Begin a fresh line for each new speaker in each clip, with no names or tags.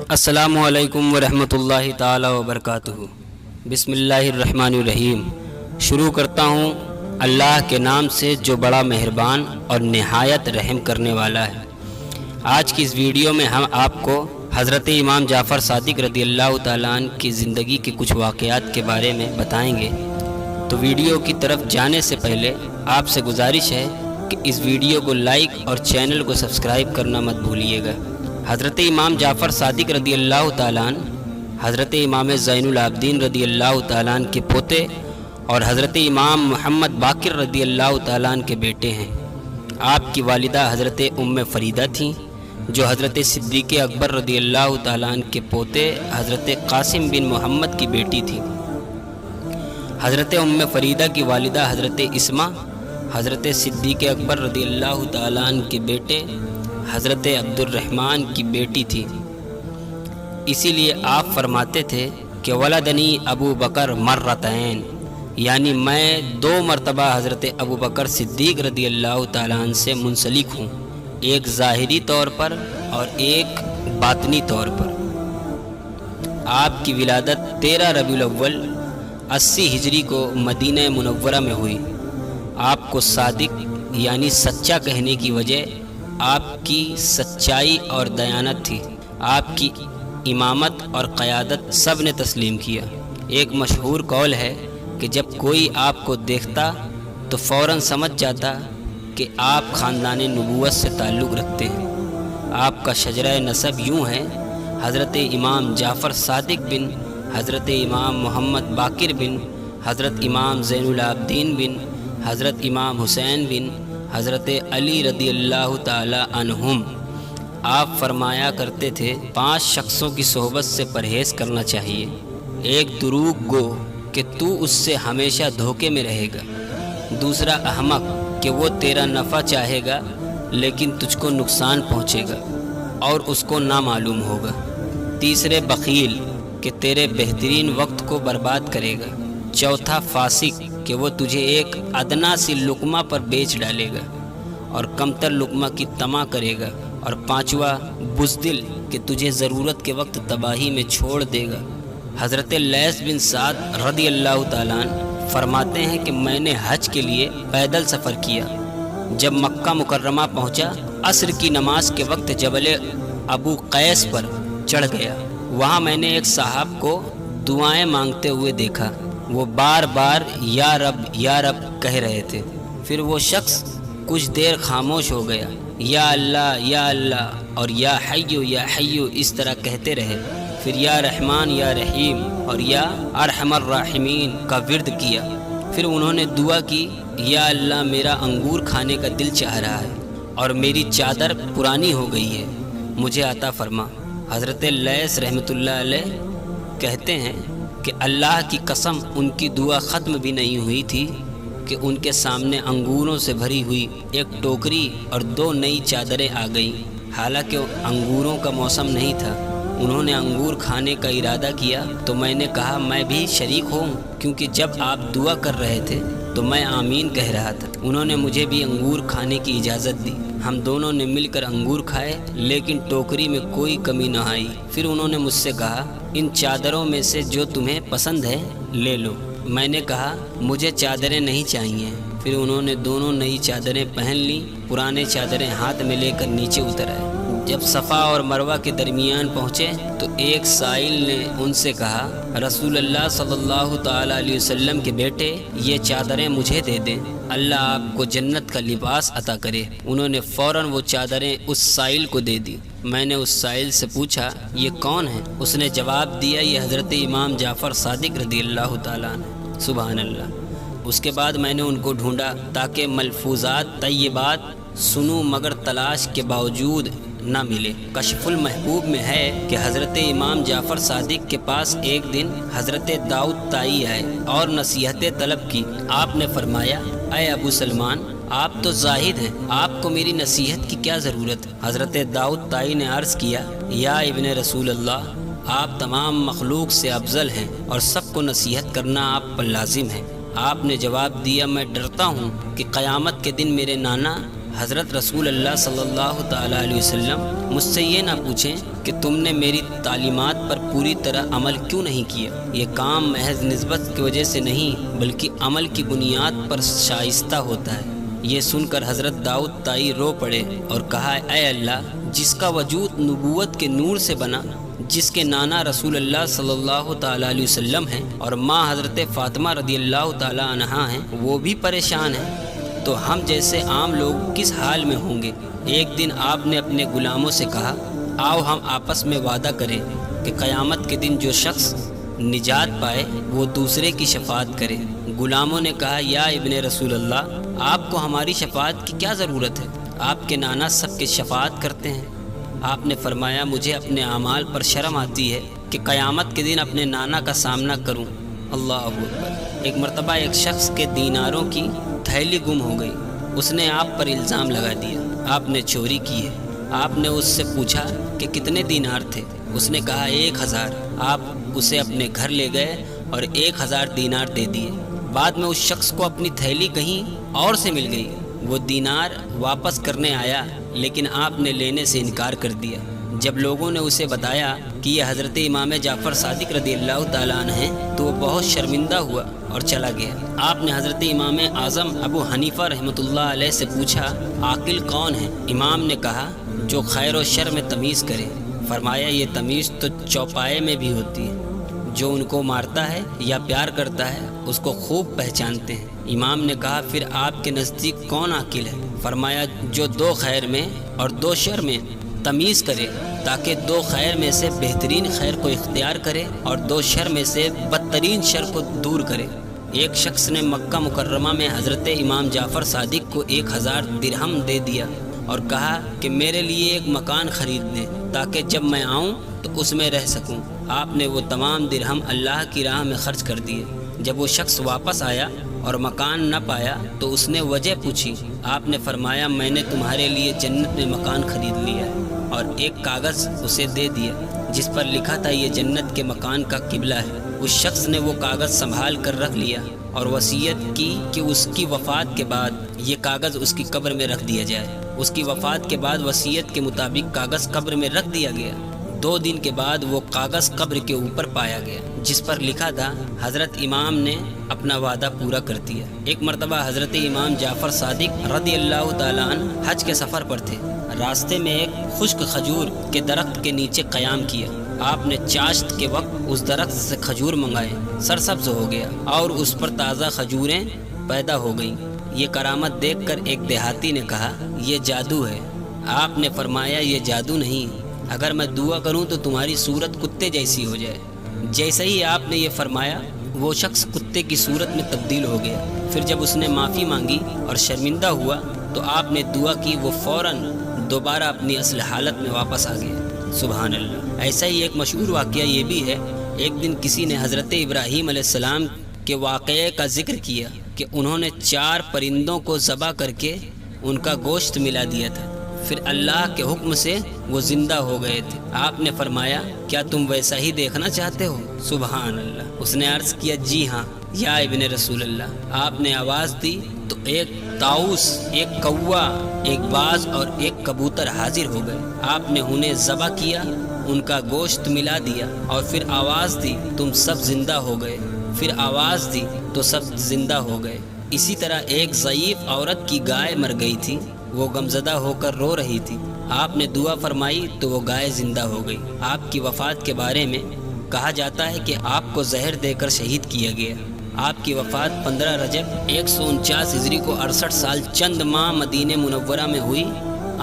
السلام علیکم ورحمۃ اللہ تعالی وبرکاتہ۔ بسم اللہ الرحمن الرحیم۔ شروع کرتا ہوں اللہ کے نام سے جو بڑا مہربان اور نہایت رحم کرنے والا ہے۔ آج کی اس ویڈیو میں ہم آپ کو حضرت امام جعفر صادق رضی اللہ تعالیٰ عنہ کی زندگی کے کچھ واقعات کے بارے میں بتائیں گے۔ تو ویڈیو کی طرف جانے سے پہلے آپ سے گزارش ہے کہ اس ویڈیو کو لائک اور چینل کو سبسکرائب کرنا مت بھولیے گا۔ حضرت امام جعفر صادق رضی اللہ تعالیٰ عنہ حضرت امام زین العابدین رضی اللہ تعالیٰ عنہ کے پوتے اور حضرت امام محمد باقر رضی اللہ تعالیٰ عنہ کے بیٹے ہیں۔ آپ کی والدہ حضرت ام فریدہ تھیں جو حضرت صدیق اکبر رضی اللہ تعالیٰ عنہ کے پوتے حضرت قاسم بن محمد کی بیٹی تھی۔ حضرت ام فریدہ کی والدہ حضرت اسمہ حضرت صدیق اکبر رضی اللہ تعالیٰ عنہ کے بیٹے حضرت عبد الرحمن کی بیٹی تھی۔ اسی لیے آپ فرماتے تھے کہ ولدنی ابو بکر مرتین، یعنی میں 2 مرتبہ حضرت ابو بکر صدیق رضی اللہ تعالیٰ عنہ سے منسلک ہوں، ایک ظاہری طور پر اور ایک باطنی طور پر۔ آپ کی ولادت 13 ربیع الاول 80 ہجری کو مدینہ منورہ میں ہوئی۔ آپ کو صادق یعنی سچا کہنے کی وجہ آپ کی سچائی اور دیانت تھی۔ آپ کی امامت اور قیادت سب نے تسلیم کیا۔ ایک مشہور قول ہے کہ جب کوئی آپ کو دیکھتا تو فوراً سمجھ جاتا کہ آپ خاندان نبوت سے تعلق رکھتے ہیں۔ آپ کا شجرہ نسب یوں ہے: حضرت امام جعفر صادق بن حضرت امام محمد باقر بن حضرت امام زین العابدین بن حضرت امام حسین بن حضرت علی رضی اللہ تعالی عنہم۔ آپ فرمایا کرتے تھے 5 شخصوں کی صحبت سے پرہیز کرنا چاہیے۔ ایک دروغ گو کہ تو اس سے ہمیشہ دھوکے میں رہے گا، دوسرا احمق کہ وہ تیرا نفع چاہے گا لیکن تجھ کو نقصان پہنچے گا اور اس کو نامعلوم ہوگا، تیسرے بخیل کہ تیرے بہترین وقت کو برباد کرے گا، چوتھا فاسق کہ وہ تجھے ایک ادنا سی لقمہ پر بیچ ڈالے گا اور کمتر لقمہ کی طمع کرے گا، اور پانچواں بزدل کہ تجھے ضرورت کے وقت تباہی میں چھوڑ دے گا۔ حضرت لیث بن سعد رضی اللہ تعالیٰ عنہ فرماتے ہیں کہ میں نے حج کے لیے پیدل سفر کیا۔ جب مکہ مکرمہ پہنچا، عصر کی نماز کے وقت جبل ابو قیس پر چڑھ گیا۔ وہاں میں نے ایک صاحب کو دعائیں مانگتے ہوئے دیکھا۔ وہ بار بار یا رب کہہ رہے تھے۔ پھر وہ شخص کچھ دیر خاموش ہو گیا، یا اللہ اور یا حیو اس طرح کہتے رہے۔ پھر یا رحمان یا رحیم اور یا ارحم الراحمین کا ورد کیا۔ پھر انہوں نے دعا کی، یا اللہ میرا انگور کھانے کا دل چاہ رہا ہے اور میری چادر پرانی ہو گئی ہے، مجھے عطا فرما۔ حضرت لیث رحمۃ اللہ علیہ کہتے ہیں کہ اللہ کی قسم ان کی دعا ختم بھی نہیں ہوئی تھی کہ ان کے سامنے انگوروں سے بھری ہوئی ایک ٹوکری اور 2 نئی چادریں آ گئیں۔ حالانکہ انگوروں کا موسم نہیں تھا۔ انہوں نے انگور کھانے کا ارادہ کیا تو میں نے کہا میں بھی شریک ہوں، کیونکہ جب آپ دعا کر رہے تھے تو میں آمین کہہ رہا تھا۔ انہوں نے مجھے بھی انگور کھانے کی اجازت دی۔ ہم دونوں نے مل کر انگور کھائے، لیکن ٹوکری میں کوئی کمی نہ آئی۔ پھر انہوں نے مجھ سے کہا، ان چادروں میں سے جو تمہیں پسند ہے لے لو۔ میں نے کہا مجھے چادریں نہیں چاہیے۔ پھر انہوں نے دونوں نئی چادریں پہن لیں، پرانے چادریں ہاتھ میں لے کر نیچے اتر آئے۔ جب صفا اور مروہ کے درمیان پہنچے تو ایک سائل نے ان سے کہا، رسول اللہ صلی اللہ تعالیٰ علیہ وسلم کے بیٹے، یہ چادریں مجھے دے دیں، اللہ آپ کو جنت کا لباس عطا کرے۔ انہوں نے فوراً وہ چادریں اس سائل کو دے دی۔ میں نے اس سائل سے پوچھا یہ کون ہے؟ اس نے جواب دیا یہ حضرت امام جعفر صادق رضی اللہ تعالیٰ عنہ۔ سبحان اللہ۔ اس کے بعد میں نے ان کو ڈھونڈا تاکہ ملفوظات طیبات سنوں، مگر تلاش کے باوجود نہ ملے۔ کشف المحبوب میں ہے کہ حضرت امام جعفر صادق کے پاس ایک دن حضرت داؤد طائی آئے اور نصیحتیں طلب کی۔ آپ نے فرمایا، اے ابو سلمان، آپ تو زاہد ہیں، آپ کو میری نصیحت کی کیا ضرورت؟ حضرت داؤد طائی نے عرض کیا، یا ابن رسول اللہ، آپ تمام مخلوق سے افضل ہیں اور سب کو نصیحت کرنا آپ پر لازم ہے۔ آپ نے جواب دیا، میں ڈرتا ہوں کہ قیامت کے دن میرے نانا حضرت رسول اللہ صلی اللہ تعالیٰ علیہ وسلم مجھ سے یہ نہ پوچھیں کہ تم نے میری تعلیمات پر پوری طرح عمل کیوں نہیں کیا۔ یہ کام محض نسبت کی وجہ سے نہیں بلکہ عمل کی بنیاد پر شائستہ ہوتا ہے۔ یہ سن کر حضرت داؤد طائی رو پڑے اور کہا، اے اللہ، جس کا وجود نبوت کے نور سے بنا، جس کے نانا رسول اللہ صلی اللہ تعالیٰ علیہ وسلم ہیں اور ماں حضرت فاطمہ رضی اللہ تعالیٰ عنہا ہیں، وہ بھی پریشان ہیں، تو ہم جیسے عام لوگ کس حال میں ہوں گے۔ ایک دن آپ نے اپنے غلاموں سے کہا، آؤ ہم آپس میں وعدہ کریں کہ قیامت کے دن جو شخص نجات پائے وہ دوسرے کی شفاعت کرے۔ غلاموں نے کہا، یا ابن رسول اللہ، آپ کو ہماری شفاعت کی کیا ضرورت ہے؟ آپ کے نانا سب کی شفاعت کرتے ہیں۔ آپ نے فرمایا، مجھے اپنے اعمال پر شرم آتی ہے کہ قیامت کے دن اپنے نانا کا سامنا کروں۔ اللہ اکبر۔ ایک مرتبہ ایک شخص کے دیناروں کی تھیلی گم ہو گئی۔ اس نے آپ پر الزام لگا دیا، آپ نے چوری کی ہے۔ آپ نے اس سے پوچھا کہ کتنے دینار تھے؟ اس نے کہا 1000۔ آپ اسے اپنے گھر لے گئے اور 1000 دینار دے دیے۔ بعد میں اس شخص کو اپنی تھیلی کہیں اور سے مل گئی۔ وہ دینار واپس کرنے آیا لیکن آپ نے لینے سے انکار کر دیا۔ جب لوگوں نے اسے بتایا کہ یہ حضرت امام جعفر صادق رضی اللہ تعالیٰ عنہ ہیں تو وہ بہت شرمندہ ہوا اور چلا گیا۔ آپ نے حضرت امام اعظم ابو حنیفہ رحمۃ اللہ علیہ سے پوچھا، عاقل کون ہے؟ امام نے کہا، جو خیر و شر میں تمیز کرے۔ فرمایا، یہ تمیز تو چوپائے میں بھی ہوتی ہے۔ جو ان کو مارتا ہے یا پیار کرتا ہے اس کو خوب پہچانتے ہیں۔ امام نے کہا، پھر آپ کے نزدیک کون عاقل ہے؟ فرمایا، جو 2 خیر میں اور 2 شر میں تمیز کرے تاکہ 2 خیر میں سے بہترین خیر کو اختیار کرے اور 2 شر میں سے بدترین شر کو دور کرے۔ ایک شخص نے مکہ مکرمہ میں حضرت امام جعفر صادق کو 1000 درہم دے دیا اور کہا کہ میرے لیے ایک مکان خرید دیں تاکہ جب میں آؤں تو اس میں رہ سکوں۔ آپ نے وہ تمام درہم اللہ کی راہ میں خرچ کر دیے۔ جب وہ شخص واپس آیا اور مکان نہ پایا تو اس نے وجہ پوچھی۔ آپ نے فرمایا، میں نے تمہارے لیے جنت میں مکان خرید لیا ہے، اور ایک کاغذ اسے دے دیا جس پر لکھا تھا یہ جنت کے مکان کا قبلہ ہے۔ اس شخص نے وہ کاغذ سنبھال کر رکھ لیا اور وصیت کی کہ اس کی وفات کے بعد یہ کاغذ اس کی قبر میں رکھ دیا جائے۔ اس کی وفات کے بعد وصیت کے مطابق کاغذ قبر میں رکھ دیا گیا۔ 2 دن کے بعد وہ کاغذ قبر کے اوپر پایا گیا جس پر لکھا تھا، حضرت امام نے اپنا وعدہ پورا کر دیا۔ ایک مرتبہ حضرت امام جعفر صادق رضی اللہ تعالیٰ عنہ حج کے سفر پر تھے۔ راستے میں ایک خشک کھجور کے درخت کے نیچے قیام کیا۔ آپ نے چاشت کے وقت اس درخت سے کھجور منگائے، سرسبز ہو گیا اور اس پر تازہ کھجوریں پیدا ہو گئیں۔ یہ کرامت دیکھ کر ایک دیہاتی نے کہا، یہ جادو ہے۔ آپ نے فرمایا، یہ جادو نہیں، اگر میں دعا کروں تو تمہاری صورت کتے جیسی ہو جائے۔ جیسے ہی آپ نے یہ فرمایا وہ شخص کتے کی صورت میں تبدیل ہو گیا۔ پھر جب اس نے معافی مانگی اور شرمندہ ہوا تو آپ نے دعا کی، وہ فوراً دوبارہ اپنی اصل حالت میں واپس آ گیا۔ سبحان اللہ۔ ایسا ہی ایک مشہور واقعہ یہ بھی ہے، ایک دن کسی نے حضرت ابراہیم علیہ السلام کے واقعے کا ذکر کیا کہ انہوں نے 4 پرندوں کو ذبح کر کے ان کا گوشت ملا دیا تھا، پھر اللہ کے حکم سے وہ زندہ ہو گئے تھے۔ آپ نے فرمایا، کیا تم ویسا ہی دیکھنا چاہتے ہو؟ سبحان اللہ۔ اس نے عرض کیا، جی ہاں یا ابن رسول اللہ۔ آپ نے آواز دی تو ایک طاؤس، ایک کوا، ایک باز اور ایک کبوتر حاضر ہو گئے۔ آپ نے انہیں ذبح کیا، ان کا گوشت ملا دیا اور پھر آواز دی، تم سب زندہ ہو گئے۔ پھر آواز دی تو سب زندہ ہو گئے۔ اسی طرح ایک ضعیف عورت کی گائے مر گئی تھی، وہ غمزدہ ہو کر رو رہی تھی۔ آپ نے دعا فرمائی تو وہ گائے زندہ ہو گئی۔ آپ کی وفات کے بارے میں کہا جاتا ہے کہ آپ کو زہر دے کر شہید کیا گیا۔ آپ کی وفات 15 رجب 149 ہجری کو 68 سال چند ماہ مدینہ منورہ میں ہوئی۔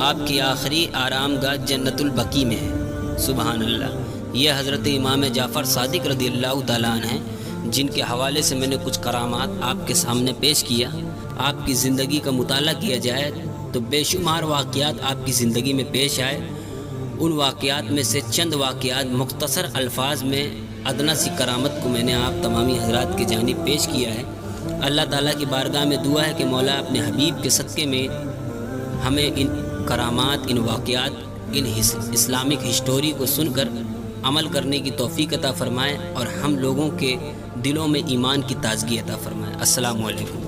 آپ کی آخری آرام گاہ جنت البقیع میں ہے۔ سبحان اللہ۔ یہ حضرت امام جعفر صادق رضی اللہ تعالیٰ عنہ ہیں، جن کے حوالے سے میں نے کچھ کرامات آپ کے سامنے پیش کیا۔ آپ کی زندگی کا مطالعہ کیا جائے تو بے شمار واقعات آپ کی زندگی میں پیش آئے۔ ان واقعات میں سے چند واقعات مختصر الفاظ میں ادنا سی کرامت کو میں نے آپ تمامی حضرات کی جانب پیش کیا ہے۔ اللہ تعالیٰ کی بارگاہ میں دعا ہے کہ مولا اپنے حبیب کے صدقے میں ہمیں ان کرامات، ان واقعات، ان اسلامک ہسٹوری کو سن کر عمل کرنے کی توفیق عطا فرمائے اور ہم لوگوں کے دلوں میں ایمان کی تازگی عطا فرمائے۔ السلام علیکم۔